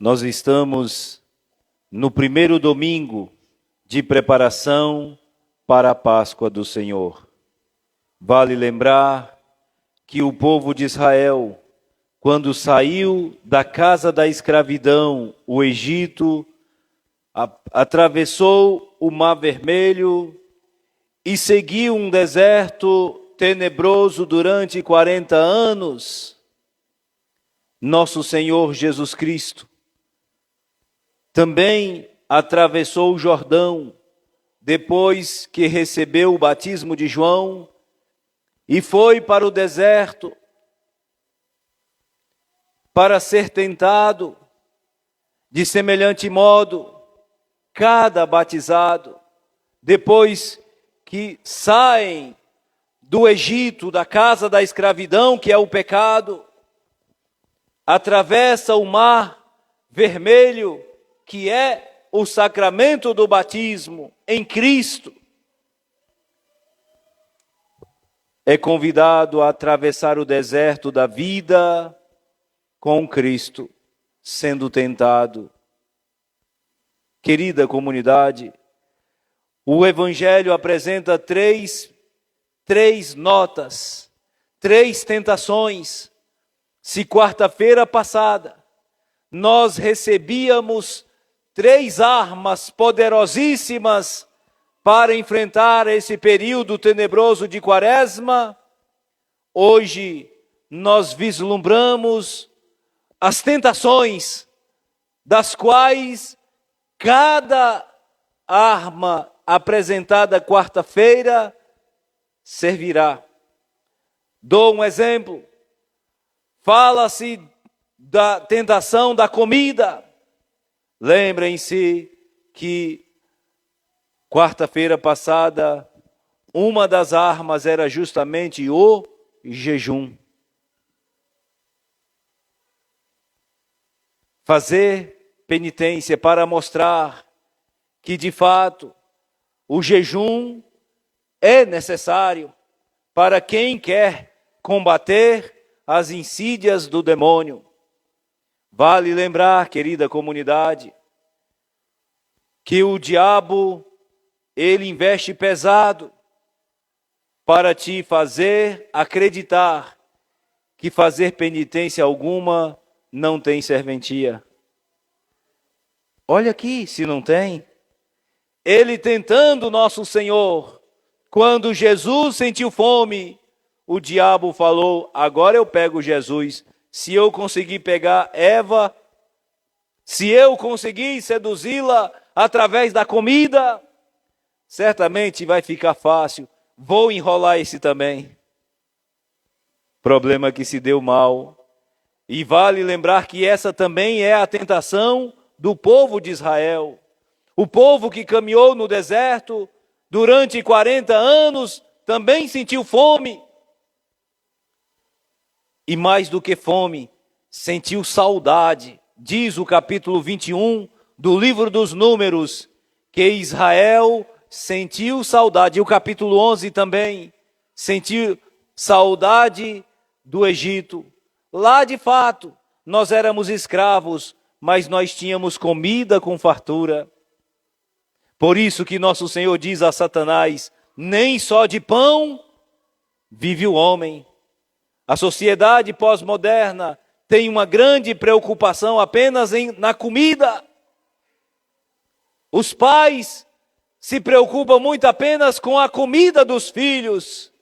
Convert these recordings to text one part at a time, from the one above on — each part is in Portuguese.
Nós estamos no primeiro domingo de preparação para a Páscoa do Senhor. Vale lembrar que o povo de Israel, quando saiu da casa da escravidão, o Egito, atravessou o Mar Vermelho e seguiu um deserto tenebroso durante 40 anos. Nosso Senhor Jesus Cristo também atravessou o Jordão depois que recebeu o batismo de João e foi para o deserto para ser tentado. De semelhante modo, cada batizado, depois que saem do Egito, da casa da escravidão, que é o pecado, atravessa o Mar Vermelho, que é o sacramento do batismo em Cristo, é convidado a atravessar o deserto da vida com Cristo, sendo tentado. Querida comunidade, o Evangelho apresenta três notas, três tentações. Se quarta-feira passada nós recebíamos 3 armas poderosíssimas para enfrentar esse período tenebroso de Quaresma, hoje nós vislumbramos as tentações, das quais cada arma apresentada quarta-feira servirá. Dou um exemplo. Fala-se da tentação da comida. Lembrem-se que quarta-feira passada, uma das armas era justamente o jejum. Fazer penitência para mostrar que, de fato, o jejum é necessário para quem quer combater as insídias do demônio. Vale lembrar, querida comunidade, que o diabo, ele investe pesado para te fazer acreditar que fazer penitência alguma não tem serventia. Olha aqui, se não tem. Ele tentando nosso Senhor, quando Jesus sentiu fome, o diabo falou: agora eu pego Jesus. Se eu conseguir pegar Eva, se eu conseguir seduzi-la através da comida, certamente vai ficar fácil. Vou enrolar esse também. Problema que se deu mal. E vale lembrar que essa também é a tentação do povo de Israel. O povo que caminhou no deserto durante 40 anos também sentiu fome. E mais do que fome, sentiu saudade. Diz o capítulo 21 do livro dos Números, que Israel sentiu saudade. E o capítulo 11 também, sentiu saudade do Egito. Lá, de fato, nós éramos escravos, mas nós tínhamos comida com fartura. Por isso que nosso Senhor diz a Satanás: nem só de pão vive o homem. A sociedade pós-moderna tem uma grande preocupação apenas na comida. Os pais se preocupam muito apenas com a comida dos filhos.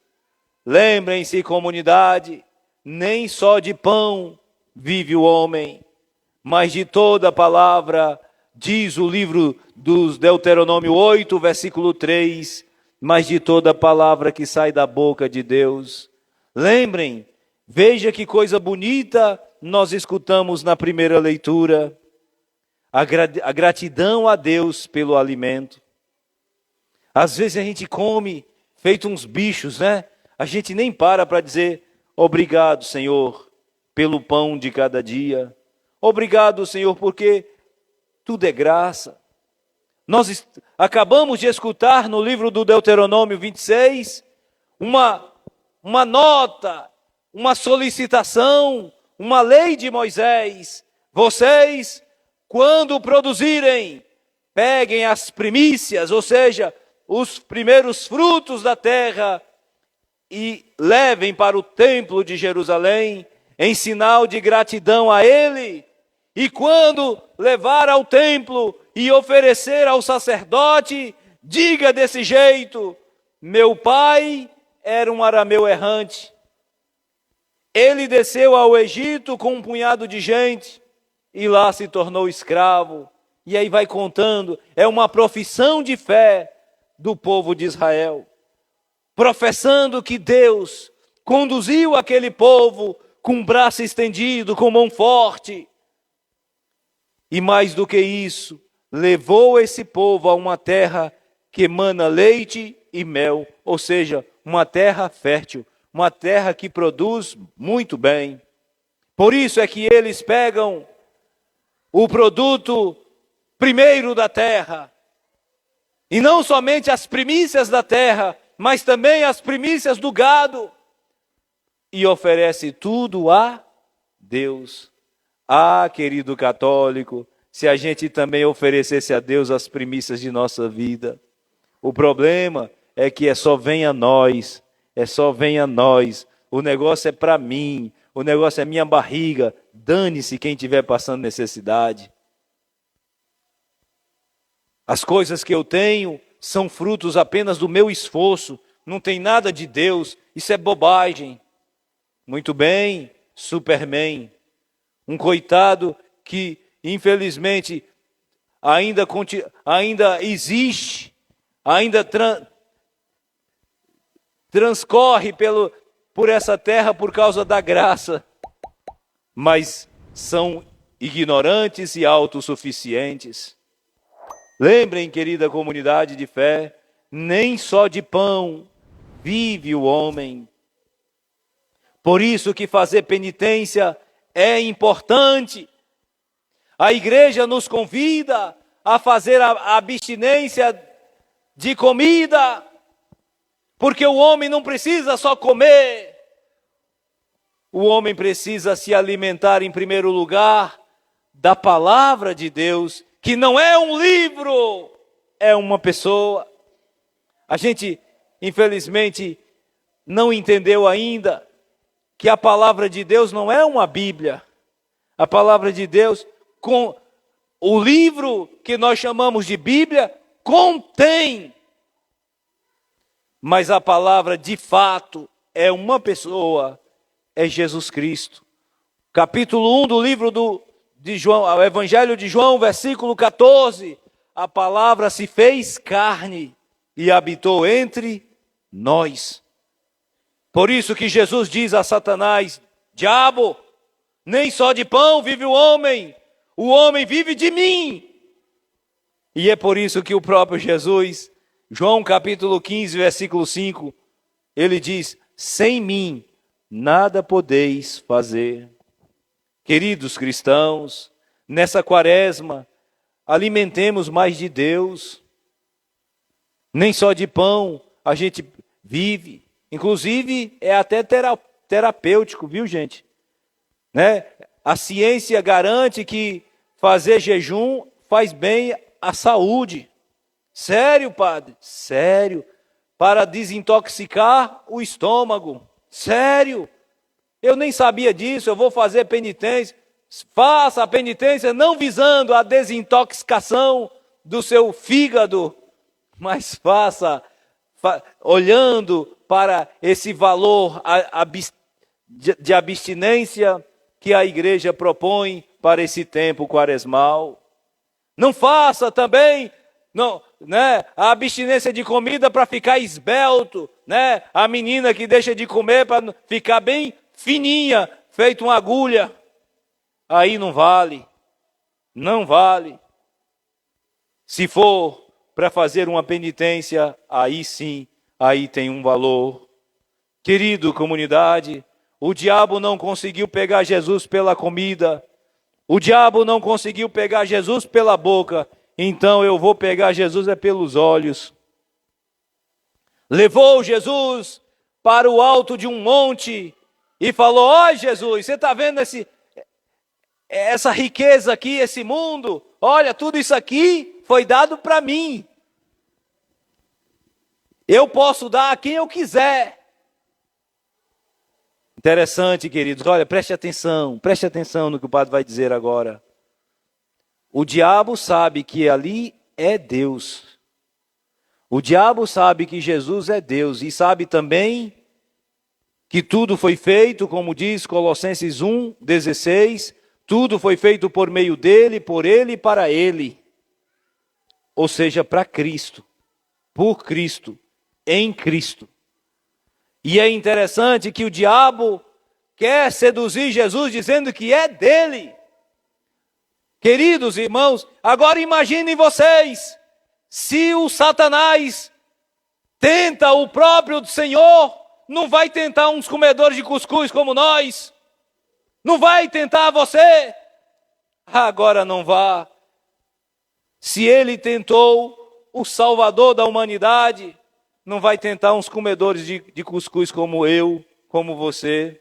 Lembrem-se, comunidade, nem só de pão vive o homem, mas de toda palavra, diz o livro dos Deuteronômio 8, versículo 3, mas de toda palavra que sai da boca de Deus. Lembrem, veja que coisa bonita nós escutamos na primeira leitura. A gratidão a Deus pelo alimento. Às vezes a gente come feito uns bichos, né? A gente nem para dizer: obrigado, Senhor, pelo pão de cada dia. Obrigado, Senhor, porque tudo é graça. Nós acabamos de escutar no livro do Deuteronômio 26 uma nota, uma solicitação, uma lei de Moisés. Vocês quando produzirem, peguem as primícias, ou seja, os primeiros frutos da terra, e levem para o templo de Jerusalém, em sinal de gratidão a ele. E quando levar ao templo e oferecer ao sacerdote, diga desse jeito: meu pai era um arameu errante. Ele desceu ao Egito com um punhado de gente e lá se tornou escravo. E aí vai contando, é uma profissão de fé do povo de Israel, professando que Deus conduziu aquele povo com braço estendido, com mão forte. E mais do que isso, levou esse povo a uma terra que emana leite e mel, ou seja, uma terra fértil, uma terra que produz muito bem. Por isso é que eles pegam o produto primeiro da terra, e não somente as primícias da terra, mas também as primícias do gado, e oferece tudo a Deus. Ah, querido católico, se a gente também oferecesse a Deus as primícias de nossa vida. O problema é que só vem a nós, só vem a nós. O negócio é para mim, o negócio é minha barriga. Dane-se quem estiver passando necessidade. As coisas que eu tenho são frutos apenas do meu esforço, não tem nada de Deus, isso é bobagem. Muito bem, Superman, um coitado que infelizmente ainda existe, ainda transcorre por essa terra por causa da graça, mas são ignorantes e autossuficientes. Lembrem, querida comunidade de fé, nem só de pão vive o homem. Por isso que fazer penitência é importante. A igreja nos convida a fazer a abstinência de comida, porque o homem não precisa só comer. O homem precisa se alimentar em primeiro lugar da palavra de Deus, que não é um livro, é uma pessoa. A gente, infelizmente, não entendeu ainda que a palavra de Deus não é uma Bíblia. A palavra de Deus, com o livro que nós chamamos de Bíblia, contém. Mas a palavra de fato é uma pessoa, é Jesus Cristo. Capítulo 1 do livro de João, o Evangelho de João, versículo 14. A palavra se fez carne e habitou entre nós. Por isso que Jesus diz a Satanás: diabo, nem só de pão vive o homem vive de mim. E é por isso que o próprio Jesus, João capítulo 15, versículo 5, ele diz: sem mim nada podeis fazer. Queridos cristãos, nessa quaresma, alimentemos mais de Deus. Nem só de pão a gente vive. Inclusive, é até terapêutico, viu, gente? Né? A ciência garante que fazer jejum faz bem à saúde. Sério, padre? Sério. Para desintoxicar o estômago. Sério. Eu nem sabia disso, eu vou fazer penitência. Faça a penitência não visando a desintoxicação do seu fígado, mas faça olhando para esse valor de abstinência que a igreja propõe para esse tempo quaresmal. Não faça também a abstinência de comida para ficar esbelto, né? A menina que deixa de comer para ficar bem fininha, feito uma agulha. Aí não vale. Não vale. Se for para fazer uma penitência, aí sim, aí tem um valor. Querido comunidade, o diabo não conseguiu pegar Jesus pela comida. O diabo não conseguiu pegar Jesus pela boca. Então eu vou pegar Jesus pelos olhos. Levou Jesus para o alto de um monte e falou: ó Jesus, você está vendo essa riqueza aqui, esse mundo, olha, tudo isso aqui foi dado para mim. Eu posso dar a quem eu quiser. Interessante, queridos. Olha, preste atenção no que o padre vai dizer agora. O diabo sabe que ali é Deus. O diabo sabe que Jesus é Deus e sabe também que tudo foi feito, como diz Colossenses 1:16, tudo foi feito por meio dele, por ele e para ele. Ou seja, para Cristo, por Cristo, em Cristo. E é interessante que o diabo quer seduzir Jesus dizendo que é dele. Queridos irmãos, agora imaginem vocês, se o Satanás tenta o próprio Senhor, não vai tentar uns comedores de cuscuz como nós? Não vai tentar você? Agora não vá. Se ele tentou o Salvador da humanidade, não vai tentar uns comedores de cuscuz como eu, como você,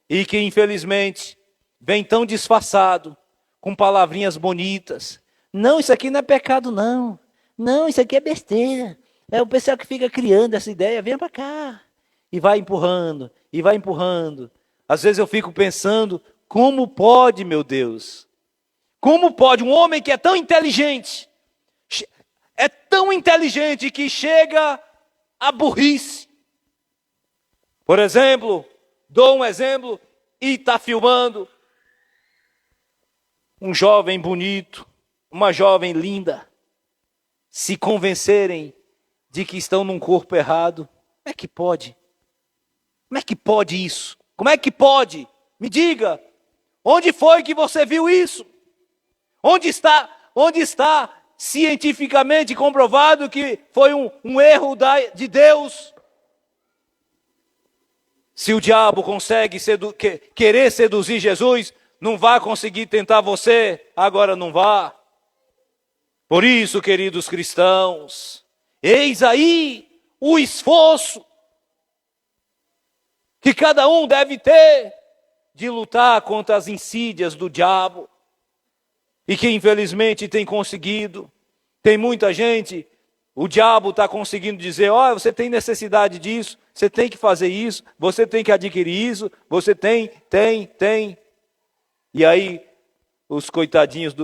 e que infelizmente vem tão disfarçado, com palavrinhas bonitas. Não, isso aqui não é pecado não. Não, isso aqui é besteira. É o pessoal que fica criando essa ideia, vem para cá. E vai empurrando, e vai empurrando. Às vezes eu fico pensando, como pode, meu Deus? Como pode um homem que é tão inteligente que chega à burrice? Por exemplo, dou um exemplo, e está filmando um jovem bonito, uma jovem linda, se convencerem de que estão num corpo errado. Como é que pode? Como é que pode isso? Como é que pode? Me diga, onde foi que você viu isso? Onde está cientificamente comprovado que foi um erro de Deus? Se o diabo consegue querer seduzir Jesus, não vai conseguir tentar você, agora não vá. Por isso, queridos cristãos, eis aí o esforço que cada um deve ter de lutar contra as insídias do diabo, e que infelizmente tem conseguido. Tem muita gente, o diabo está conseguindo dizer, olha, você tem necessidade disso, você tem que fazer isso, você tem que adquirir isso, você tem. E aí, os coitadinhos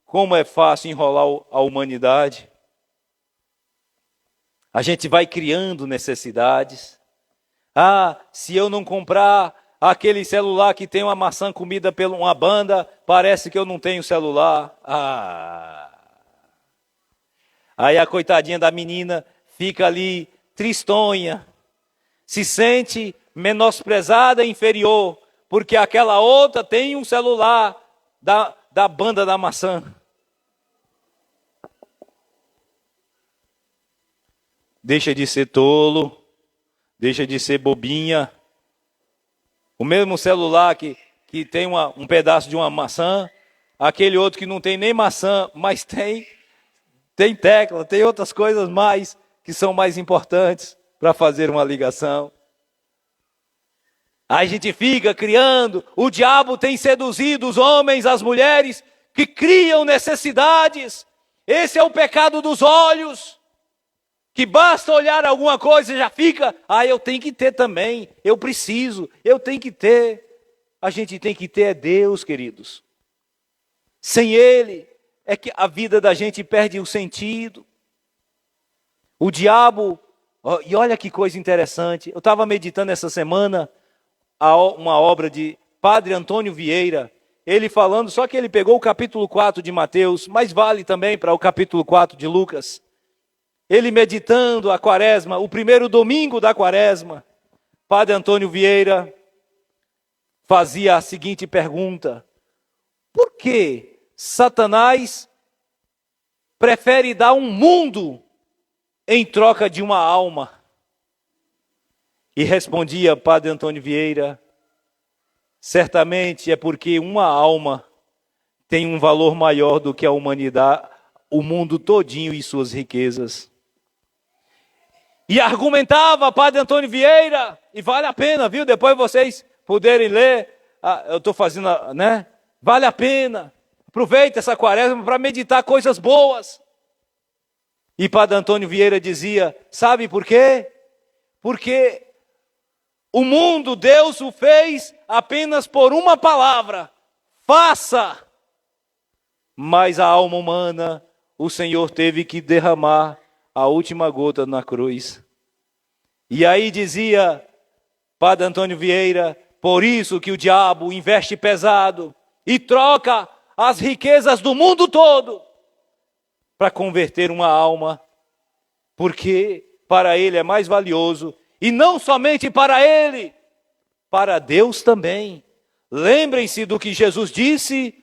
como é fácil enrolar a humanidade. A gente vai criando necessidades. Se eu não comprar aquele celular que tem uma maçã comida por uma banda, parece que eu não tenho celular. Aí a coitadinha da menina fica ali tristonha, se sente menosprezada e inferior, porque aquela outra tem um celular da banda da maçã. Deixa de ser tolo, deixa de ser bobinha. O mesmo celular que tem um pedaço de uma maçã, aquele outro que não tem nem maçã, mas tem tecla, tem outras coisas mais que são mais importantes para fazer uma ligação. Aí a gente fica criando, o diabo tem seduzido os homens, as mulheres, que criam necessidades. Esse é o pecado dos olhos, que basta olhar alguma coisa e já fica, eu tenho que ter também, eu preciso, eu tenho que ter. A gente tem que ter é Deus, queridos. Sem Ele, é que a vida da gente perde o sentido. O diabo, e olha que coisa interessante, eu estava meditando essa semana, uma obra de Padre Antônio Vieira, ele falando, só que ele pegou o capítulo 4 de Mateus, mas vale também para o capítulo 4 de Lucas. Ele meditando a quaresma, o primeiro domingo da quaresma, Padre Antônio Vieira fazia a seguinte pergunta: por que Satanás prefere dar um mundo em troca de uma alma? E respondia Padre Antônio Vieira, certamente é porque uma alma tem um valor maior do que a humanidade, o mundo todinho e suas riquezas. E argumentava Padre Antônio Vieira, e vale a pena, viu? Depois vocês poderem ler, eu estou fazendo, Vale a pena. Aproveita essa quaresma para meditar coisas boas. E Padre Antônio Vieira dizia, sabe por quê? Porque o mundo, Deus o fez apenas por uma palavra, faça. Mas a alma humana, o Senhor teve que derramar a última gota na cruz. E aí dizia Padre Antônio Vieira, por isso que o diabo investe pesado e troca as riquezas do mundo todo para converter uma alma, porque para ele é mais valioso, e não somente para ele, para Deus também. Lembrem-se do que Jesus disse,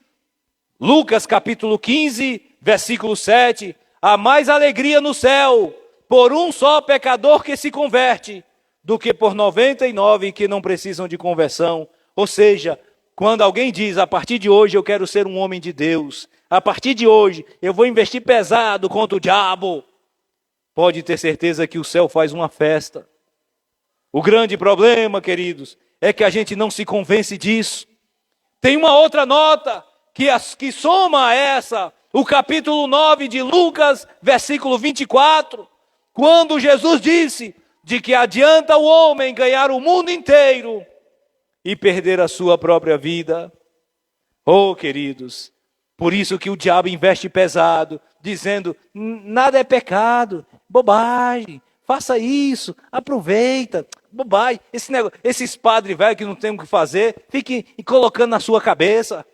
Lucas capítulo 15, versículo 7, há mais alegria no céu por um só pecador que se converte, do que por 99 que não precisam de conversão. Ou seja, quando alguém diz, a partir de hoje eu quero ser um homem de Deus, a partir de hoje eu vou investir pesado contra o diabo, pode ter certeza que o céu faz uma festa. O grande problema, queridos, é que a gente não se convence disso. Tem uma outra nota que soma a essa, o capítulo 9 de Lucas, versículo 24, quando Jesus disse de que adianta o homem ganhar o mundo inteiro e perder a sua própria vida. Oh, queridos, por isso que o diabo investe pesado, dizendo, nada é pecado, bobagem, faça isso, aproveita, bobagem. Esses padres velhos que não tem o que fazer, fiquem colocando na sua cabeça.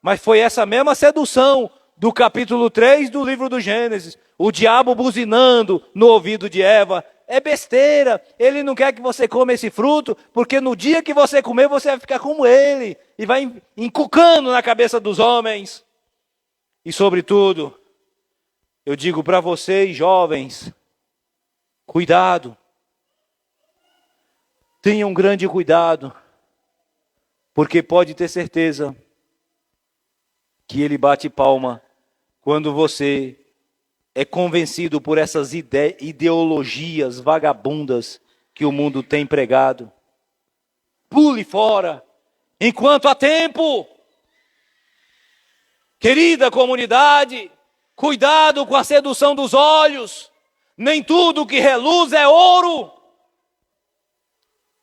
Mas foi essa mesma sedução do capítulo 3 do livro do Gênesis, o diabo buzinando no ouvido de Eva, é besteira, ele não quer que você coma esse fruto, porque no dia que você comer, você vai ficar como ele, e vai encucando na cabeça dos homens. E sobretudo, eu digo para vocês, jovens, cuidado, tenham grande cuidado, porque pode ter certeza que ele bate palma quando você é convencido por essas ideologias vagabundas que o mundo tem pregado. Pule fora, enquanto há tempo. Querida comunidade, cuidado com a sedução dos olhos. Nem tudo que reluz é ouro.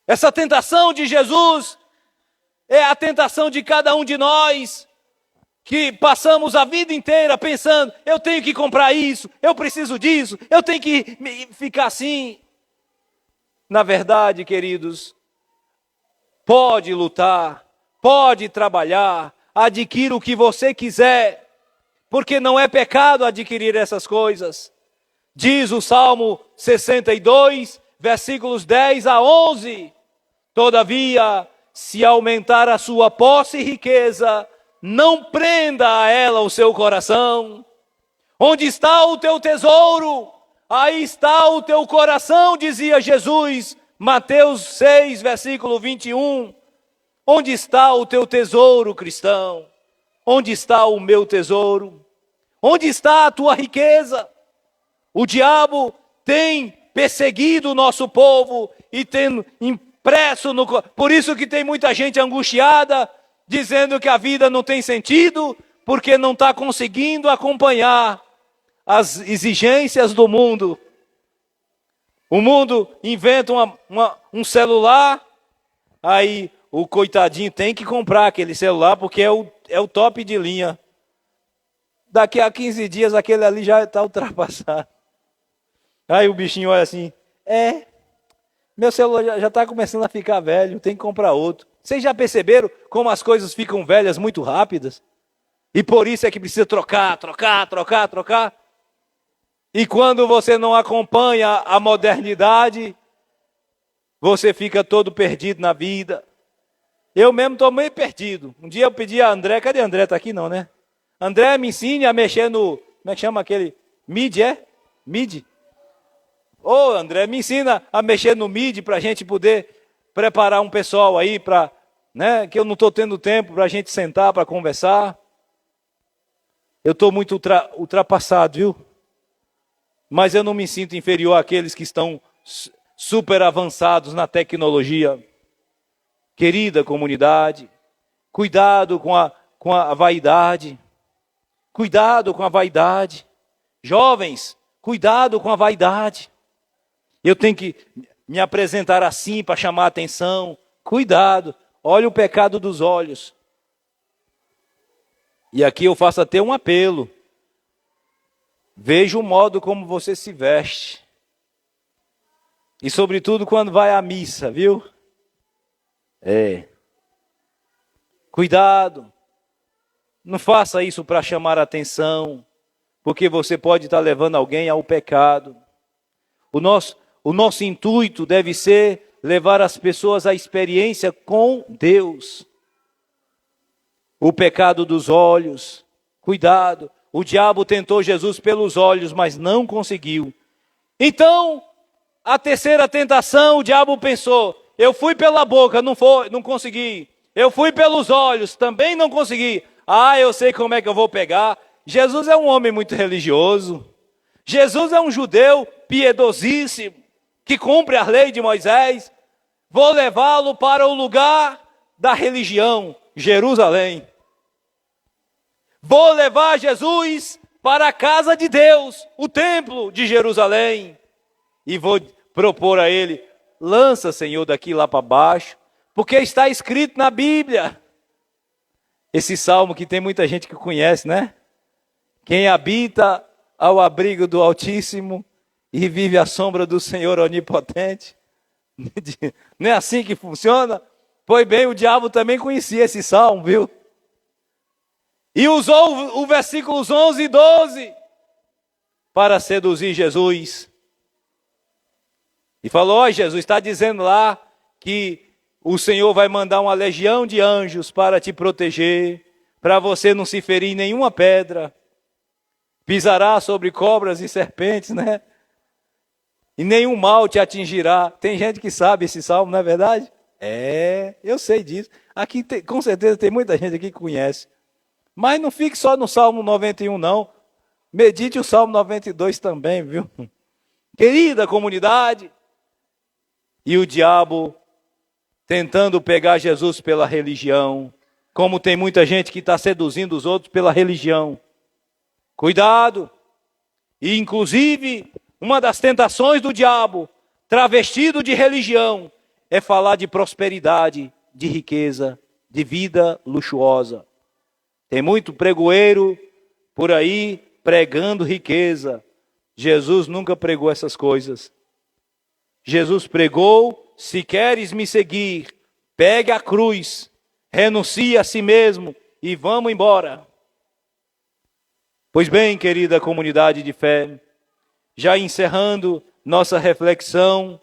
Essa tentação de Jesus é a tentação de cada um de nós, que passamos a vida inteira pensando, eu tenho que comprar isso, eu preciso disso, eu tenho que ficar assim. Na verdade, queridos, pode lutar, pode trabalhar, adquira o que você quiser, porque não é pecado adquirir essas coisas. Diz o Salmo 62, versículos 10 a 11, todavia, se aumentar a sua posse e riqueza, não prenda a ela o seu coração. Onde está o teu tesouro? Aí está o teu coração, dizia Jesus, Mateus 6, versículo 21. Onde está o teu tesouro, cristão? Onde está o meu tesouro? Onde está a tua riqueza? O diabo tem perseguido o nosso povo e tem impresso no... Por isso que tem muita gente angustiada, dizendo que a vida não tem sentido, porque não está conseguindo acompanhar as exigências do mundo. O mundo inventa um celular, aí o coitadinho tem que comprar aquele celular, porque é o top de linha. Daqui a 15 dias aquele ali já está ultrapassado. Aí o bichinho olha assim, meu celular já está começando a ficar velho, tem que comprar outro. Vocês já perceberam como as coisas ficam velhas muito rápidas? E por isso é que precisa trocar. E quando você não acompanha a modernidade, você fica todo perdido na vida. Eu mesmo estou meio perdido. Um dia eu pedi a André, cadê André? Está aqui não, né? André, me ensine a mexer no, como é que chama aquele? MIDI? Ô André, me ensina a mexer no MIDI para a gente poder preparar um pessoal aí para, né, que eu não estou tendo tempo para a gente sentar para conversar. Eu estou muito ultrapassado, viu? Mas eu não me sinto inferior àqueles que estão super avançados na tecnologia. Querida comunidade, cuidado com a vaidade. Cuidado com a vaidade. Jovens, cuidado com a vaidade. Eu tenho que me apresentar assim para chamar a atenção. Cuidado, olha o pecado dos olhos. E aqui eu faço até um apelo. Veja o modo como você se veste. E sobretudo quando vai à missa, viu? Cuidado. Não faça isso para chamar a atenção, porque você pode estar levando alguém ao pecado. O nosso intuito deve ser levar as pessoas à experiência com Deus. O pecado dos olhos. Cuidado. O diabo tentou Jesus pelos olhos, mas não conseguiu. Então, a terceira tentação, o diabo pensou: eu fui pela boca, não consegui. Eu fui pelos olhos, também não consegui. Eu sei como é que eu vou pegar. Jesus é um homem muito religioso. Jesus é um judeu piedosíssimo, que cumpre a lei de Moisés. Vou levá-lo para o lugar da religião, Jerusalém. Vou levar Jesus para a casa de Deus, o templo de Jerusalém. E vou propor a ele: lança, Senhor, daqui lá para baixo, porque está escrito na Bíblia. Esse salmo que tem muita gente que conhece, né? Quem habita ao abrigo do Altíssimo e vive à sombra do Senhor Onipotente. Não é assim que funciona? Pois bem, o diabo também conhecia esse salmo, viu? E usou o versículos 11 e 12 para seduzir Jesus. E falou: Jesus está dizendo lá que o Senhor vai mandar uma legião de anjos para te proteger, para você não se ferir em nenhuma pedra. Pisará sobre cobras e serpentes, né? E nenhum mal te atingirá. Tem gente que sabe esse salmo, não é verdade? Eu sei disso. Aqui com certeza tem muita gente aqui que conhece. Mas não fique só no Salmo 91, não. Medite o Salmo 92 também, viu? Querida comunidade. E o diabo tentando pegar Jesus pela religião. Como tem muita gente que está seduzindo os outros pela religião. Cuidado. E inclusive, uma das tentações do diabo, travestido de religião, é falar de prosperidade, de riqueza, de vida luxuosa. Tem muito pregoeiro por aí pregando riqueza. Jesus nunca pregou essas coisas. Jesus pregou: se queres me seguir, pegue a cruz, renuncie a si mesmo e vamos embora. Pois bem, querida comunidade de fé, já encerrando nossa reflexão,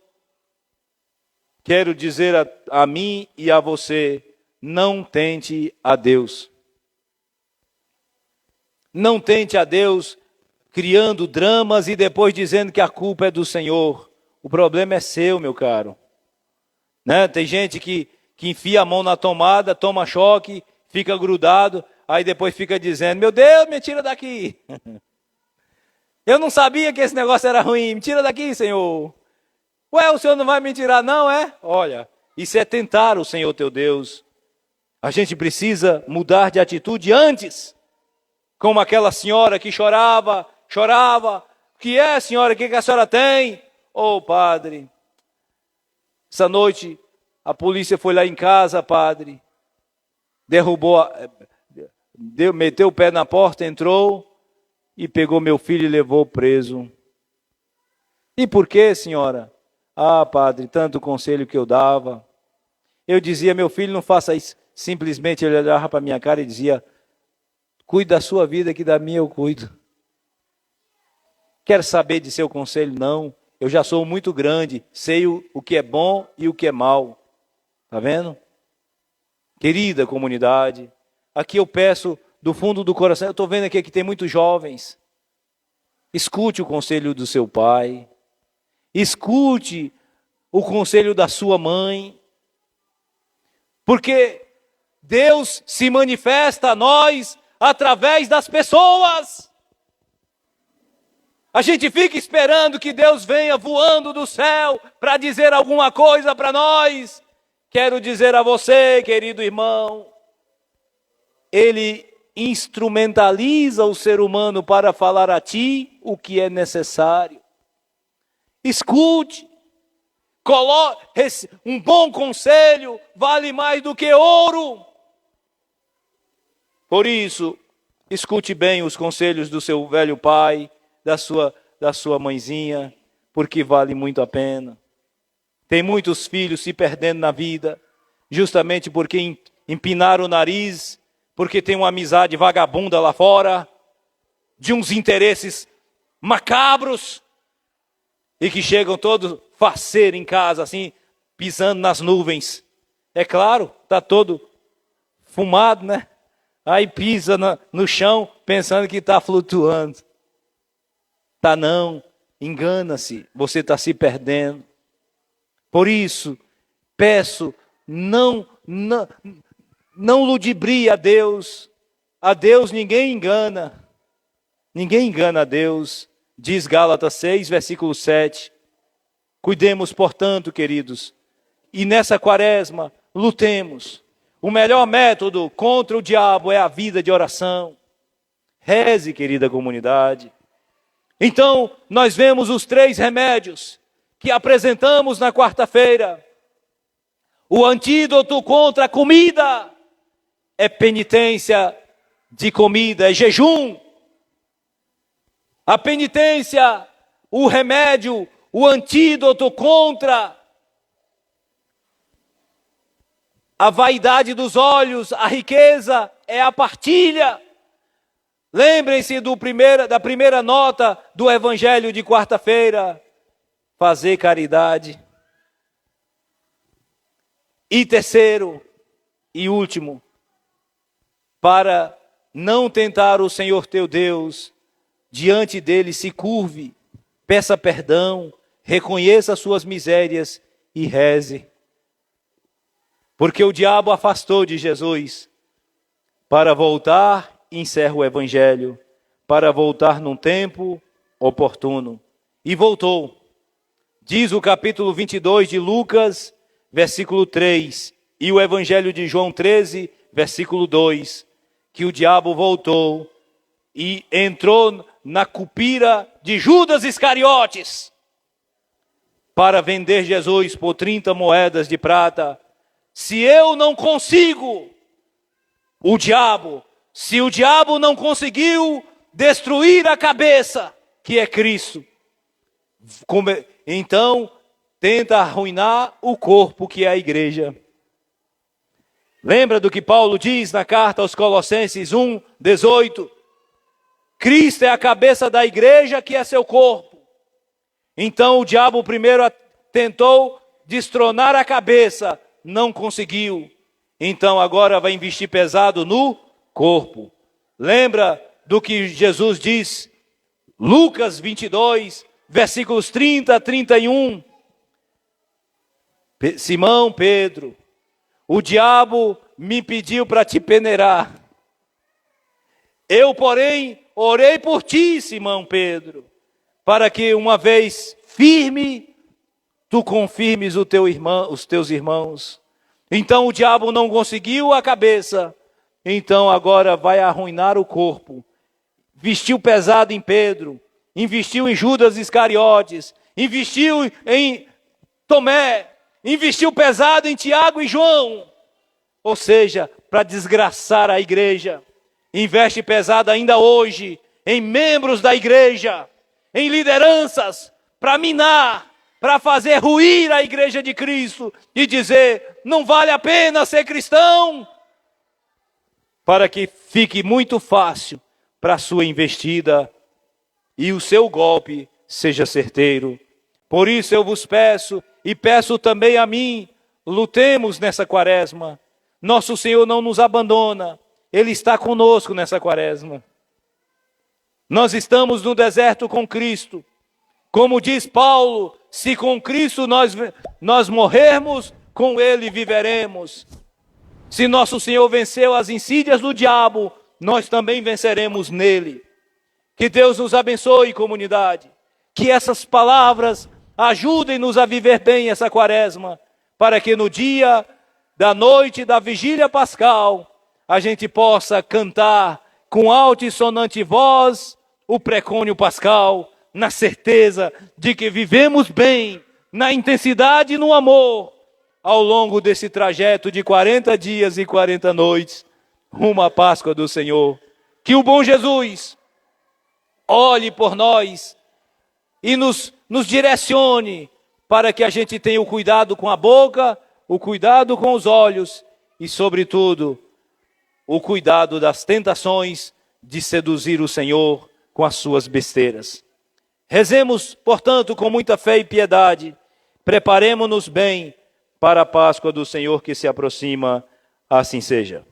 quero dizer a mim e a você: não tente a Deus. Não tente a Deus criando dramas e depois dizendo que a culpa é do Senhor. O problema é seu, meu caro. Né? Tem gente que enfia a mão na tomada, toma choque, fica grudado, aí depois fica dizendo: meu Deus, me tira daqui. Eu não sabia que esse negócio era ruim, me tira daqui, Senhor. Ué, o Senhor não vai me tirar não, é? Olha, isso é tentar o Senhor teu Deus. A gente precisa mudar de atitude antes. Como aquela senhora que chorava. O que é, senhora? O que a senhora tem? Padre, essa noite a polícia foi lá em casa, padre. Meteu o pé na porta, entrou e pegou meu filho e levou preso. E por quê, senhora? Padre, tanto conselho que eu dava. Eu dizia: meu filho, não faça isso. Simplesmente ele olhava para a minha cara e dizia: cuide da sua vida, que da minha eu cuido. Quer saber de seu conselho? Não. Eu já sou muito grande, sei o que é bom e o que é mal. Está vendo? Querida comunidade, aqui eu peço do fundo do coração, eu estou vendo aqui que tem muitos jovens. Escute o conselho do seu pai. Escute o conselho da sua mãe. Porque Deus se manifesta a nós através das pessoas. A gente fica esperando que Deus venha voando do céu para dizer alguma coisa para nós. Quero dizer a você, querido irmão, ele instrumentaliza o ser humano para falar a ti o que é necessário. Escute, um bom conselho vale mais do que ouro. Por isso, escute bem os conselhos do seu velho pai, da sua mãezinha, porque vale muito a pena. Tem muitos filhos se perdendo na vida, justamente porque empinaram o nariz, porque tem uma amizade vagabunda lá fora, de uns interesses macabros, e que chegam todos faceiros em casa, assim, pisando nas nuvens. É claro, está todo fumado, né? Aí pisa no chão, pensando que está flutuando. Tá não, engana-se, você está se perdendo. Por isso, peço, não ludibrie a Deus. A Deus ninguém engana. Ninguém engana a Deus. Diz Gálatas 6, versículo 7. Cuidemos, portanto, queridos, e nessa quaresma, lutemos. O melhor método contra o diabo é a vida de oração. Reze, querida comunidade. Então, nós vemos os 3 remédios que apresentamos na quarta-feira. O antídoto contra a comida é penitência de comida, é jejum. A penitência, o remédio, o antídoto contra a vaidade dos olhos, a riqueza, é a partilha. Lembrem-se da primeira nota do Evangelho de quarta-feira. Fazer caridade. E terceiro e último, para não tentar o Senhor teu Deus, diante dele se curve, peça perdão, reconheça as suas misérias e reze. Porque o diabo afastou de Jesus para voltar, encerra o Evangelho, para voltar num tempo oportuno. E voltou. Diz o capítulo 22 de Lucas, versículo 3, e o Evangelho de João 13, versículo 2, que o diabo voltou e entrou na cupira de Judas Iscariotes para vender Jesus por 30 moedas de prata. Se eu não consigo, se o diabo não conseguiu destruir a cabeça, que é Cristo, então tenta arruinar o corpo, que é a igreja. Lembra do que Paulo diz na carta aos Colossenses 1, 18? Cristo é a cabeça da igreja, que é seu corpo. Então o diabo primeiro tentou destronar a cabeça, não conseguiu. Então agora vai investir pesado no corpo. Lembra do que Jesus diz? Lucas 22, versículos 30 a 31. Simão Pedro, o diabo me pediu para te peneirar. Eu, porém, orei por ti, Simão Pedro, para que uma vez firme, tu confirmes os teus irmãos. Então o diabo não conseguiu a cabeça, então agora vai arruinar o corpo. Investiu pesado em Pedro, investiu em Judas Iscariotes, investiu em Tomé, investiu pesado em Tiago e João. Ou seja, para desgraçar a igreja. Investe pesado ainda hoje em membros da igreja, em lideranças, para minar, para fazer ruir a igreja de Cristo e dizer, não vale a pena ser cristão, para que fique muito fácil para a sua investida e o seu golpe seja certeiro. Por isso eu vos peço, e peço também a mim, lutemos nessa quaresma. Nosso Senhor não nos abandona, Ele está conosco nessa quaresma. Nós estamos no deserto com Cristo. Como diz Paulo, se com Cristo nós morrermos, com Ele viveremos. Se nosso Senhor venceu as insídias do diabo, nós também venceremos nele. Que Deus nos abençoe, comunidade. Que essas palavras ajudem-nos a viver bem essa quaresma, para que no dia da noite da vigília pascal, a gente possa cantar com alta e sonante voz o precônio pascal, na certeza de que vivemos bem, na intensidade e no amor, ao longo desse trajeto de 40 dias e 40 noites, rumo à Páscoa do Senhor. Que o bom Jesus olhe por nós e nos direcione para que a gente tenha o cuidado com a boca, o cuidado com os olhos e, sobretudo, o cuidado das tentações de seduzir o Senhor com as suas besteiras. Rezemos, portanto, com muita fé e piedade, preparemo-nos bem para a Páscoa do Senhor que se aproxima, assim seja.